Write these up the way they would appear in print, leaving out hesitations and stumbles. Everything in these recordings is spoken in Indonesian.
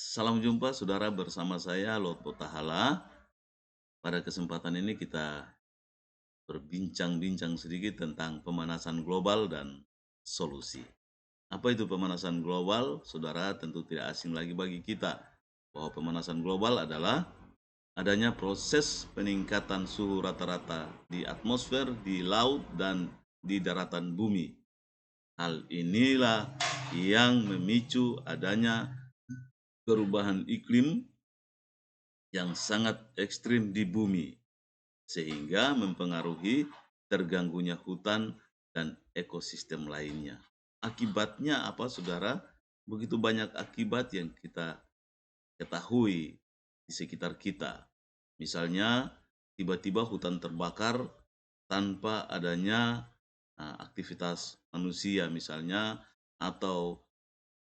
Salam jumpa saudara bersama saya Lotpo Tahala. Pada kesempatan ini kita berbincang-bincang sedikit tentang pemanasan global dan solusi. Apa itu pemanasan global? Saudara tentu tidak asing lagi bagi kita bahwa pemanasan global adalah adanya proses peningkatan suhu rata-rata di atmosfer, di laut, dan di daratan bumi. Hal inilah yang memicu adanya perubahan iklim yang sangat ekstrim di bumi, sehingga mempengaruhi terganggunya hutan dan ekosistem lainnya. Akibatnya apa, saudara? Begitu banyak akibat yang kita ketahui di sekitar kita. Misalnya, tiba-tiba hutan terbakar tanpa adanya aktivitas manusia misalnya, atau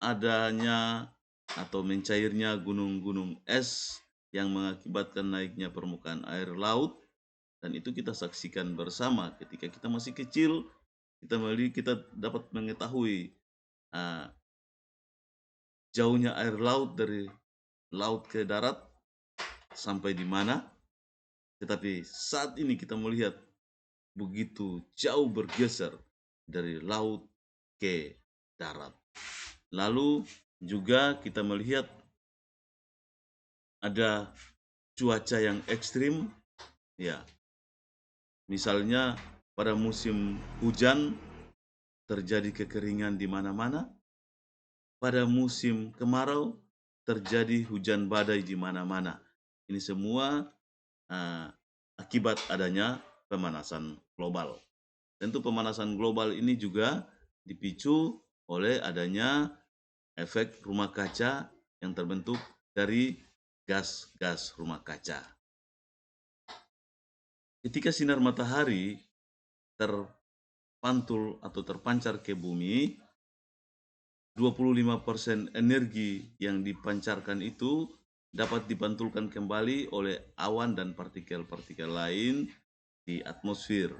adanya atau mencairnya gunung-gunung es yang mengakibatkan naiknya permukaan air laut, dan itu kita saksikan bersama ketika kita masih kecil. Kita dapat mengetahui uh, jauhnya air laut dari laut ke darat sampai di mana, tetapi saat ini kita melihat begitu jauh bergeser dari laut ke darat. Lalu juga kita melihat ada cuaca yang ekstrim, ya. Misalnya pada musim hujan terjadi kekeringan di mana-mana, pada musim kemarau terjadi hujan badai di mana-mana. Ini semua uh, akibat adanya pemanasan global. Tentu pemanasan global ini juga dipicu oleh adanya efek rumah kaca yang terbentuk dari gas-gas rumah kaca. Ketika sinar matahari terpantul atau terpancar ke bumi, 25% energi yang dipancarkan itu dapat dipantulkan kembali oleh awan dan partikel-partikel lain di atmosfer.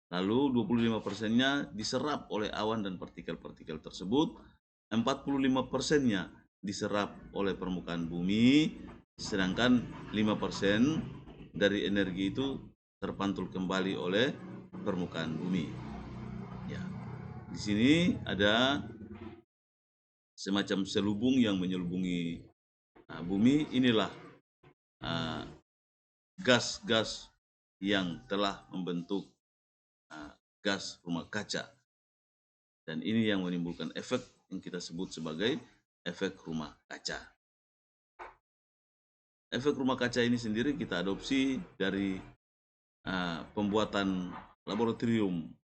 Lalu 25%-nya diserap oleh awan dan partikel-partikel tersebut, 45%-nya diserap oleh permukaan bumi, sedangkan 5% dari energi itu terpantul kembali oleh permukaan bumi. Ya. Di sini ada semacam selubung yang menyelubungi bumi. Inilah gas-gas yang telah membentuk gas rumah kaca. Dan ini yang menimbulkan efek yang kita sebut sebagai efek rumah kaca. Efek rumah kaca ini sendiri kita adopsi dari pembuatan laboratorium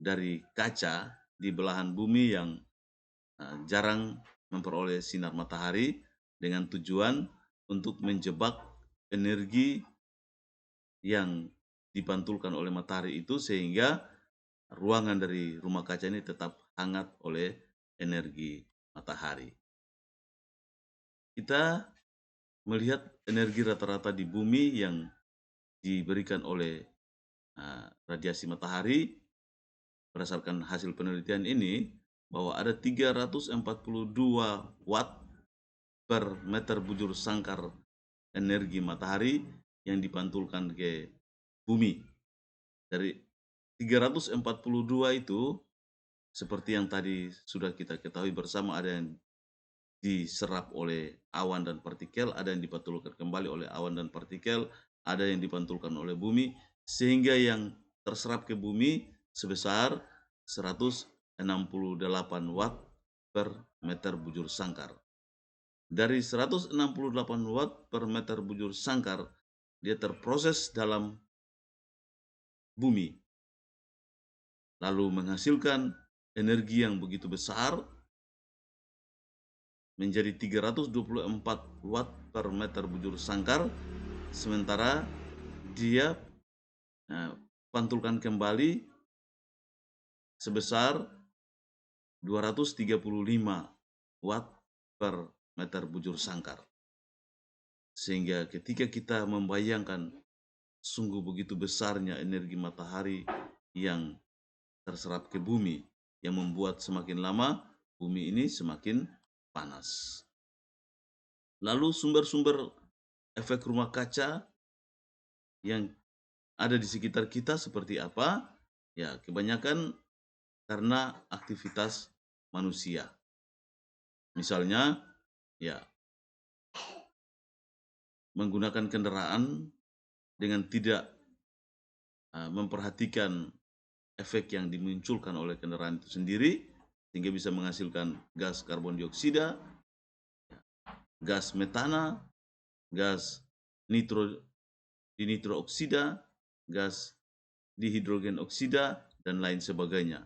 dari kaca di belahan bumi yang jarang memperoleh sinar matahari, dengan tujuan untuk menjebak energi yang dipantulkan oleh matahari itu, sehingga ruangan dari rumah kaca ini tetap hangat oleh energi matahari. Kita melihat energi rata-rata di bumi yang diberikan oleh radiasi matahari. Berdasarkan hasil penelitian ini, bahwa ada 342 watt per meter bujur sangkar energi matahari yang dipantulkan ke bumi. Dari 342 itu, seperti yang tadi sudah kita ketahui bersama, ada yang diserap oleh awan dan partikel, ada yang dipantulkan kembali oleh awan dan partikel, ada yang dipantulkan oleh bumi, sehingga yang terserap ke bumi sebesar 168 watt per meter bujur sangkar. Dari 168 watt per meter bujur sangkar, dia terproses dalam bumi, lalu menghasilkan energi yang begitu besar menjadi 324 watt per meter bujur sangkar, sementara dia pantulkan kembali sebesar 235 watt per meter bujur sangkar. Sehingga ketika kita membayangkan sungguh begitu besarnya energi matahari yang terserap ke bumi, yang membuat semakin lama bumi ini semakin panas. Lalu sumber-sumber efek rumah kaca yang ada di sekitar kita seperti apa? Ya, kebanyakan karena aktivitas manusia. Misalnya, ya, menggunakan kendaraan dengan tidak memperhatikan efek yang dimunculkan oleh kendaraan itu sendiri, sehingga bisa menghasilkan gas karbon dioksida, gas metana, gas dinitro oksida, gas dihidrogen oksida, dan lain sebagainya.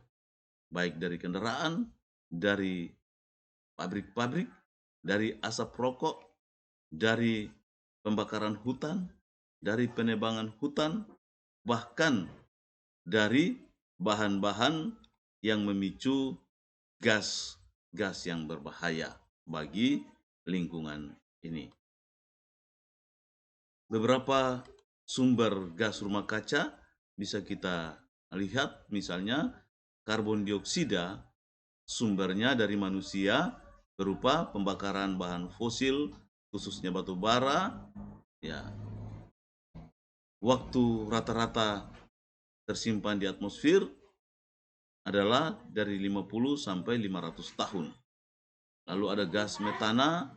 Baik dari kendaraan, dari pabrik-pabrik, dari asap rokok, dari pembakaran hutan, dari penebangan hutan, bahkan dari bahan-bahan yang memicu gas yang berbahaya bagi lingkungan ini. Beberapa sumber gas rumah kaca bisa kita lihat, misalnya karbon dioksida sumbernya dari manusia berupa pembakaran bahan fosil, khususnya batu bara. Ya, waktu rata-rata tersimpan di atmosfer adalah dari 50 sampai 500 tahun. Lalu ada gas metana,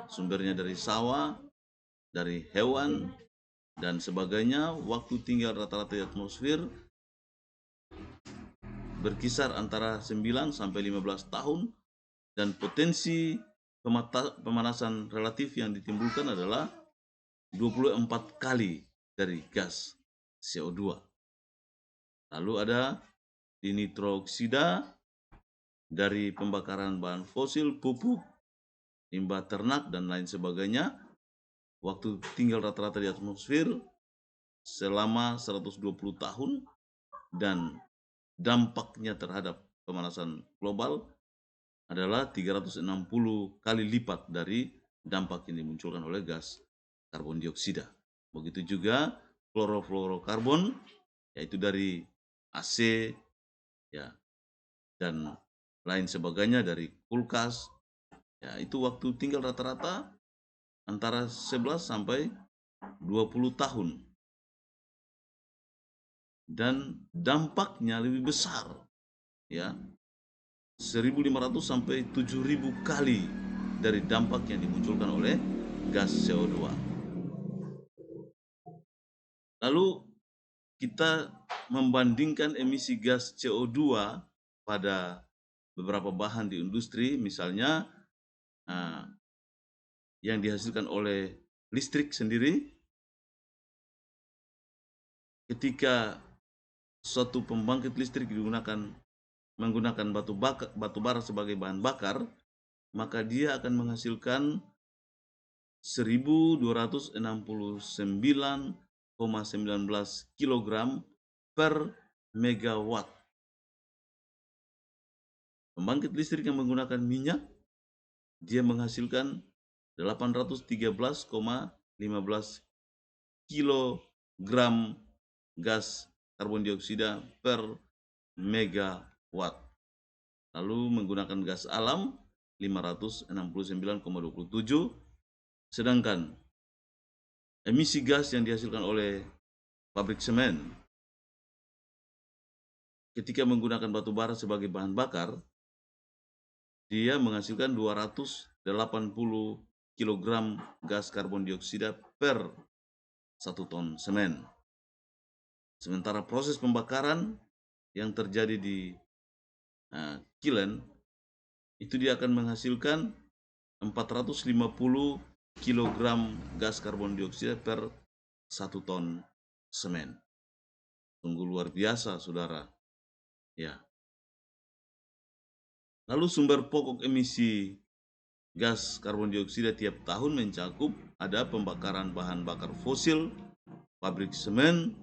sumbernya dari sawah, dari hewan, dan sebagainya. Waktu tinggal rata-rata di atmosfer berkisar antara 9 sampai 15 tahun, dan potensi pemanasan relatif yang ditimbulkan adalah 24 kali dari gas CO2. Lalu ada dinitrooksida dari pembakaran bahan fosil, pupuk, limbah ternak, dan lain sebagainya. Waktu tinggal rata-rata di atmosfer selama 120 tahun, dan dampaknya terhadap pemanasan global adalah 360 kali lipat dari dampak yang dimunculkan oleh gas karbon dioksida. Begitu juga klorofluorokarbon, yaitu dari AC, ya, dan lain sebagainya, dari kulkas. Ya, itu waktu tinggal rata-rata antara 11 sampai 20 tahun. Dan dampaknya lebih besar, ya, 1.500 sampai 7.000 kali dari dampak yang dimunculkan oleh gas CO2. Lalu kita membandingkan emisi gas CO2 pada beberapa bahan di industri, misalnya yang dihasilkan oleh listrik sendiri. Ketika suatu pembangkit listrik menggunakan batu bara sebagai bahan bakar, maka dia akan menghasilkan 1.269,19 kg per megawatt. Pembangkit listrik yang menggunakan minyak, dia menghasilkan 813,15 kg gas karbon dioksida per megawatt. Lalu menggunakan gas alam 569,27, sedangkan emisi gas yang dihasilkan oleh pabrik semen ketika menggunakan batu bara sebagai bahan bakar, dia menghasilkan 280 kg gas karbon dioksida per 1 ton semen. Sementara proses pembakaran yang terjadi di kilen itu dia akan menghasilkan 450 kg gas karbon dioksida per 1 ton semen. Sungguh luar biasa, saudara. Ya. Lalu sumber pokok emisi gas karbon dioksida tiap tahun mencakup ada pembakaran bahan bakar fosil, pabrik semen,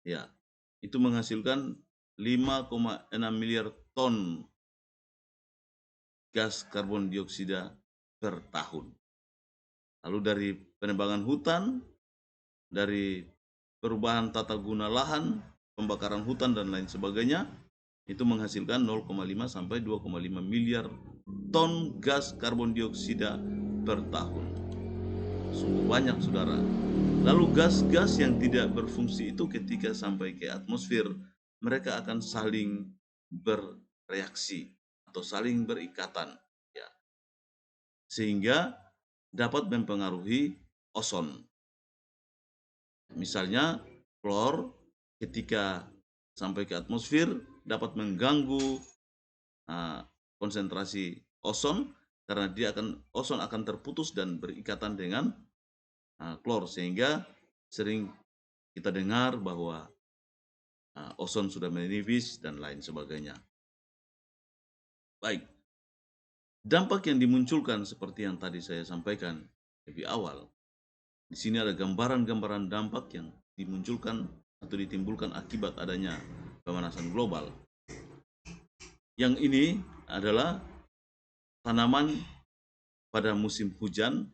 ya, itu menghasilkan 5,6 miliar ton gas karbon dioksida per tahun. Lalu dari penebangan hutan, dari perubahan tata guna lahan, pembakaran hutan, dan lain sebagainya, itu menghasilkan 0,5 sampai 2,5 miliar ton gas karbon dioksida per tahun. Sungguh banyak, saudara. Lalu gas-gas yang tidak berfungsi itu ketika sampai ke atmosfer, mereka akan saling bereaksi atau saling berikatan, ya, sehingga dapat mempengaruhi ozon. Misalnya, klor ketika sampai ke atmosfer dapat mengganggu konsentrasi ozon, karena ozon akan terputus dan berikatan dengan klor, sehingga sering kita dengar bahwa ozon sudah menipis dan lain sebagainya. Baik, dampak yang dimunculkan seperti yang tadi saya sampaikan lebih awal. Di sini ada gambaran-gambaran dampak yang dimunculkan atau ditimbulkan akibat adanya pemanasan global. Yang ini adalah tanaman pada musim hujan.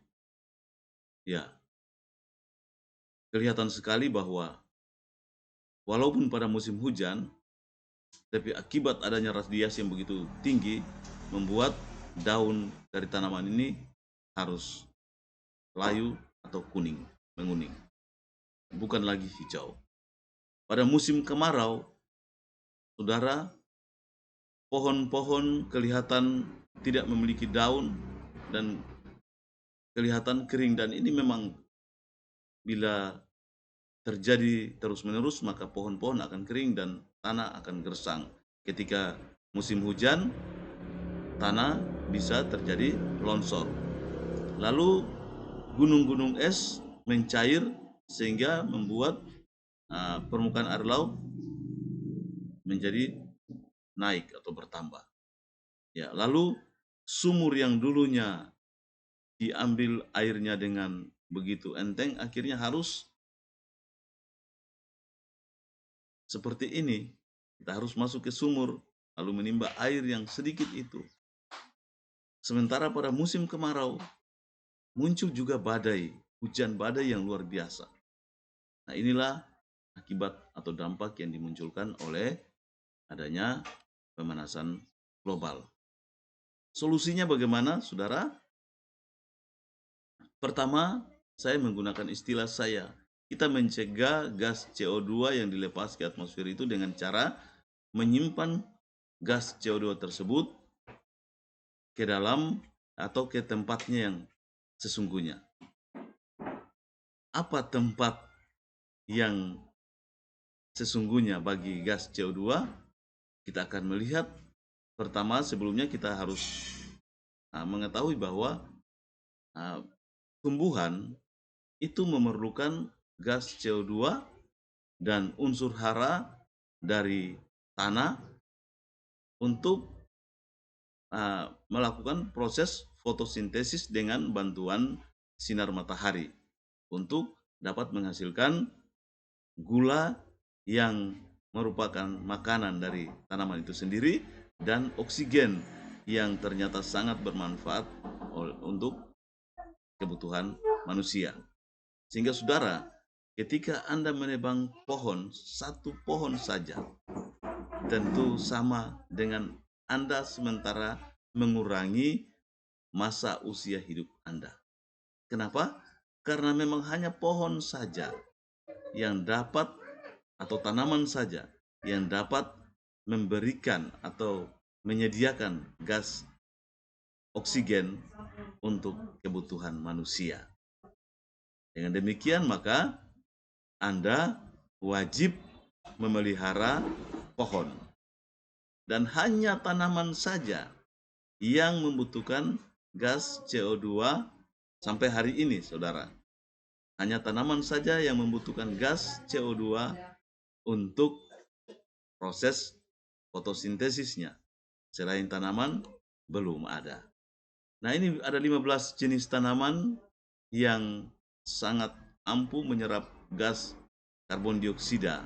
Ya, kelihatan sekali bahwa walaupun pada musim hujan, tapi akibat adanya radiasi yang begitu tinggi membuat daun dari tanaman ini harus layu atau menguning, bukan lagi hijau. Pada musim kemarau, saudara, pohon-pohon kelihatan tidak memiliki daun dan kelihatan kering, dan ini memang bila terjadi terus-menerus maka pohon-pohon akan kering dan tanah akan gersang. Ketika musim hujan, tanah bisa terjadi longsor. Lalu gunung-gunung es mencair sehingga membuat permukaan air laut menjadi naik atau bertambah. Ya, lalu sumur yang dulunya diambil airnya dengan begitu enteng, akhirnya harus seperti ini. Kita harus masuk ke sumur lalu menimba air yang sedikit itu. Sementara pada musim kemarau muncul juga badai, hujan badai yang luar biasa. Nah, inilah akibat atau dampak yang dimunculkan oleh adanya pemanasan global. Solusinya bagaimana, saudara? Pertama, saya menggunakan istilah saya. Kita mencegah gas CO2 yang dilepas ke atmosfer itu dengan cara menyimpan gas CO2 tersebut ke dalam atau ke tempatnya yang sesungguhnya. Apa tempat yang sesungguhnya bagi gas CO2? Kita akan melihat, pertama sebelumnya kita harus mengetahui bahwa tumbuhan itu memerlukan gas CO2 dan unsur hara dari tanah untuk melakukan proses fotosintesis dengan bantuan sinar matahari untuk dapat menghasilkan gula yang merupakan makanan dari tanaman itu sendiri dan oksigen yang ternyata sangat bermanfaat untuk kebutuhan manusia. Sehingga saudara, ketika Anda menebang pohon, satu pohon saja, tentu sama dengan Anda sementara mengurangi masa usia hidup Anda. Kenapa? Karena memang hanya pohon saja yang dapat, atau tanaman saja yang dapat memberikan atau menyediakan gas oksigen untuk kebutuhan manusia. Dengan demikian maka Anda wajib memelihara pohon. Dan hanya tanaman saja yang membutuhkan gas CO2 sampai hari ini, saudara. Hanya tanaman saja yang membutuhkan gas CO2 untuk proses fotosintesisnya. Selain tanaman, belum ada. Nah, ini ada 15 jenis tanaman yang sangat ampuh menyerap gas karbon dioksida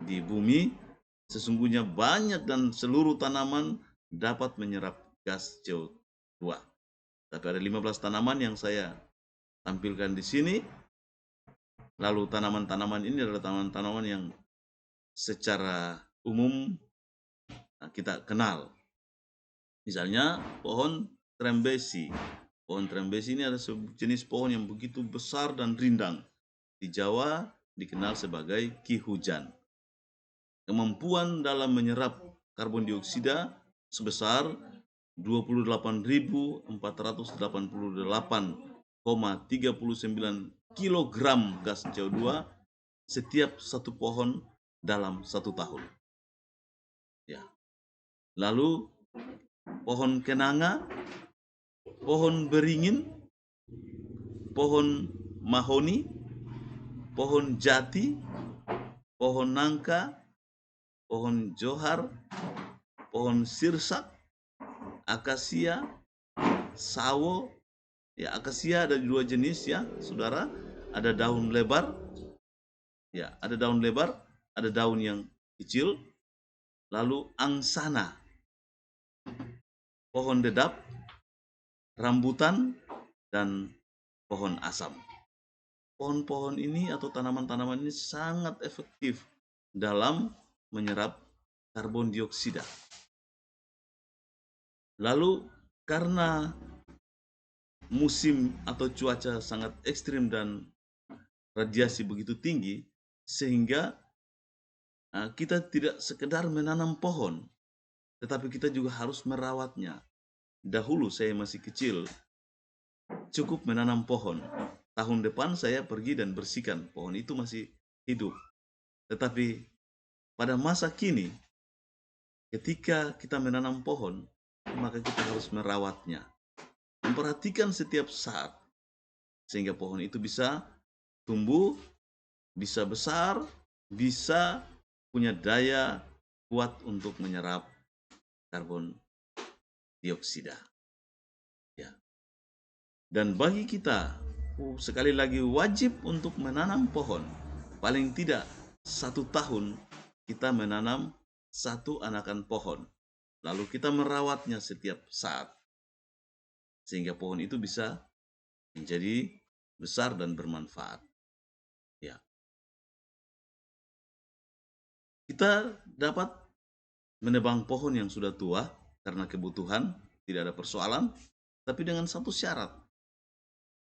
di bumi. Sesungguhnya banyak dan seluruh tanaman dapat menyerap gas CO2. Tapi ada 15 tanaman yang saya tampilkan di sini. Lalu tanaman-tanaman ini adalah tanaman-tanaman yang secara umum kita kenal. Misalnya pohon trembesi. Pohon trembesi ini adalah jenis pohon yang begitu besar dan rindang. Di Jawa dikenal sebagai ki hujan. Kemampuan dalam menyerap karbon dioksida sebesar 28.488,39 kilogram gas CO2 setiap satu pohon dalam satu tahun. Ya. Lalu pohon kenanga, pohon beringin, pohon mahoni, pohon jati, pohon nangka, pohon johar, pohon sirsak, akasia, sawo. Ya, akasia ada dua jenis ya, saudara. Ada daun lebar, ya, ada daun lebar, ada daun yang kecil. Lalu angsana, pohon dedap, rambutan, dan pohon asam. Pohon-pohon ini atau tanaman-tanaman ini sangat efektif dalam menyerap karbon dioksida. Lalu karena musim atau cuaca sangat ekstrim dan radiasi begitu tinggi, sehingga kita tidak sekedar menanam pohon, tetapi kita juga harus merawatnya. Dahulu saya masih kecil, cukup menanam pohon. Tahun depan saya pergi dan bersihkan, pohon itu masih hidup. Tetapi pada masa kini, ketika kita menanam pohon, maka kita harus merawatnya. Memperhatikan setiap saat, sehingga pohon itu bisa tumbuh, bisa besar, bisa punya daya kuat untuk menyerap karbon dioksida. Ya. Dan bagi kita, sekali lagi wajib untuk menanam pohon. Paling tidak 1 tahun kita menanam 1 anakan pohon. Lalu kita merawatnya setiap saat. Sehingga pohon itu bisa menjadi besar dan bermanfaat. Ya. Kita dapat menebang pohon yang sudah tua karena kebutuhan, tidak ada persoalan, tapi dengan satu syarat,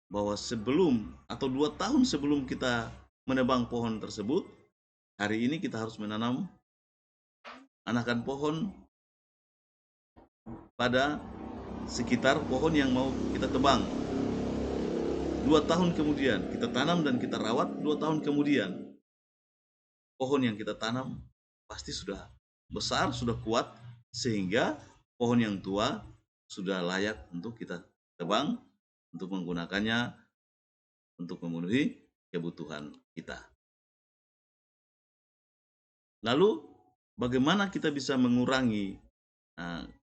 bahwa sebelum atau 2 tahun sebelum kita menebang pohon tersebut, hari ini kita harus menanam anakan pohon pada sekitar pohon yang mau kita tebang. 2 tahun kemudian kita tanam dan kita rawat, 2 tahun kemudian pohon yang kita tanam pasti sudah besar, sudah kuat, sehingga pohon yang tua sudah layak untuk kita tebang, untuk menggunakannya untuk memenuhi kebutuhan kita. Lalu bagaimana kita bisa mengurangi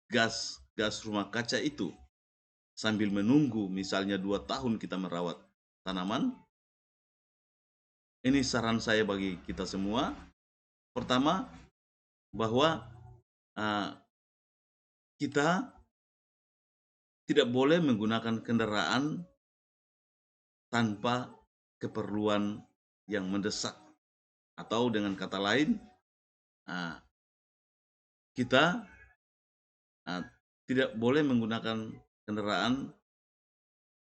gas rumah kaca itu sambil menunggu misalnya 2 tahun kita merawat tanaman? Ini saran saya bagi kita semua. Pertama, bahwa kita tidak boleh menggunakan kendaraan tanpa keperluan yang mendesak. Atau dengan kata lain, kita tidak boleh menggunakan kendaraan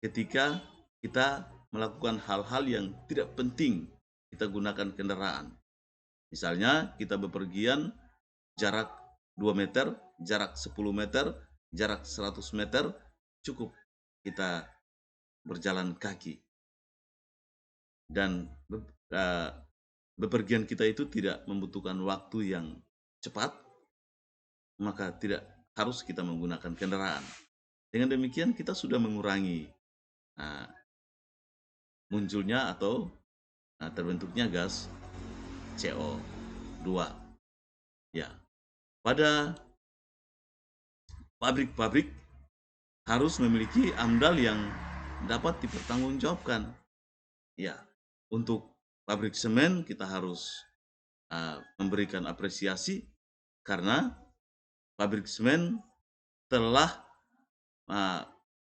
ketika kita melakukan hal-hal yang tidak penting kita gunakan kendaraan. Misalnya kita bepergian jarak 2 meter, jarak 10 meter, jarak 100 meter, cukup kita berjalan kaki. Dan bepergian kita itu tidak membutuhkan waktu yang cepat, maka tidak harus kita menggunakan kendaraan. Dengan demikian kita sudah mengurangi munculnya atau terbentuknya gas CO2. Ya, pada pabrik-pabrik harus memiliki AMDAL yang dapat dipertanggungjawabkan. Ya, untuk pabrik semen kita harus memberikan apresiasi karena pabrik semen telah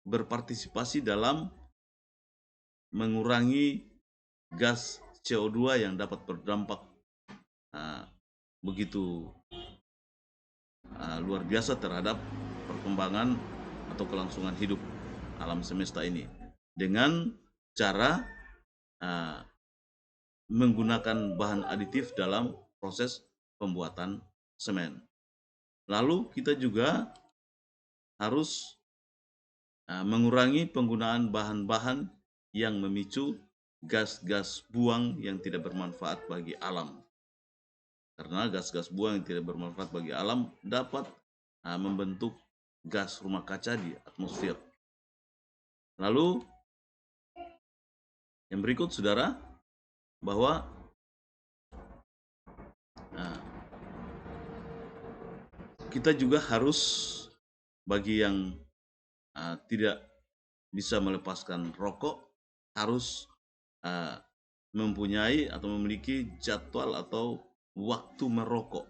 berpartisipasi dalam mengurangi gas CO2 yang dapat berdampak begitu luar biasa terhadap perkembangan atau kelangsungan hidup alam semesta ini dengan cara menggunakan bahan aditif dalam proses pembuatan semen. Lalu kita juga harus mengurangi penggunaan bahan-bahan yang memicu gas-gas buang yang tidak bermanfaat bagi alam. Karena gas-gas buang yang tidak bermanfaat bagi alam dapat membentuk gas rumah kaca di atmosfer. Lalu yang berikut saudara, bahwa kita juga harus, bagi yang tidak bisa melepaskan rokok, harus mempunyai atau memiliki jadwal atau waktu merokok.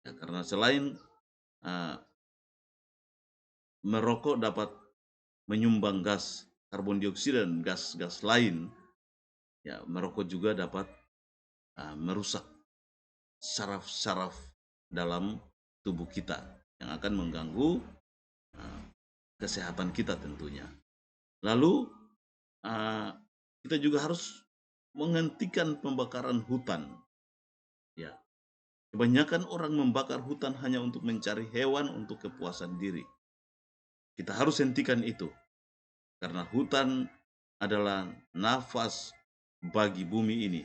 Ya, karena selain merokok dapat menyumbang gas karbon dioksida dan gas-gas lain, ya merokok juga dapat merusak saraf-saraf dalam tubuh kita yang akan mengganggu kesehatan kita tentunya. Lalu kita juga harus menghentikan pembakaran hutan. Ya, kebanyakan orang membakar hutan hanya untuk mencari hewan untuk kepuasan diri. Kita harus hentikan itu, karena hutan adalah nafas bagi bumi ini,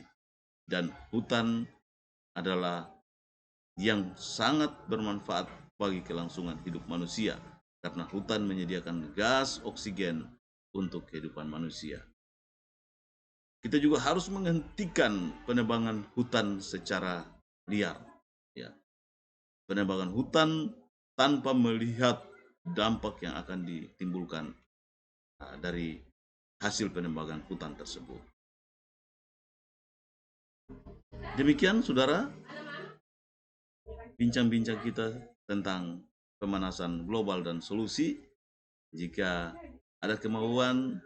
dan hutan adalah yang sangat bermanfaat bagi kelangsungan hidup manusia, karena hutan menyediakan gas oksigen untuk kehidupan manusia. Kita juga harus menghentikan penebangan hutan secara liar. Ya. Penebangan hutan tanpa melihat dampak yang akan ditimbulkan dari hasil penebangan hutan tersebut. Demikian saudara, bincang-bincang kita tentang pemanasan global dan solusi. Jika ada kemauan,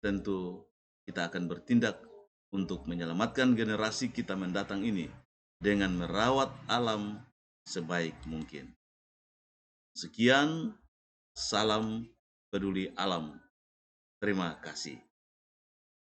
tentu kita akan bertindak untuk menyelamatkan generasi kita mendatang ini dengan merawat alam sebaik mungkin. Sekian, salam peduli alam. Terima kasih.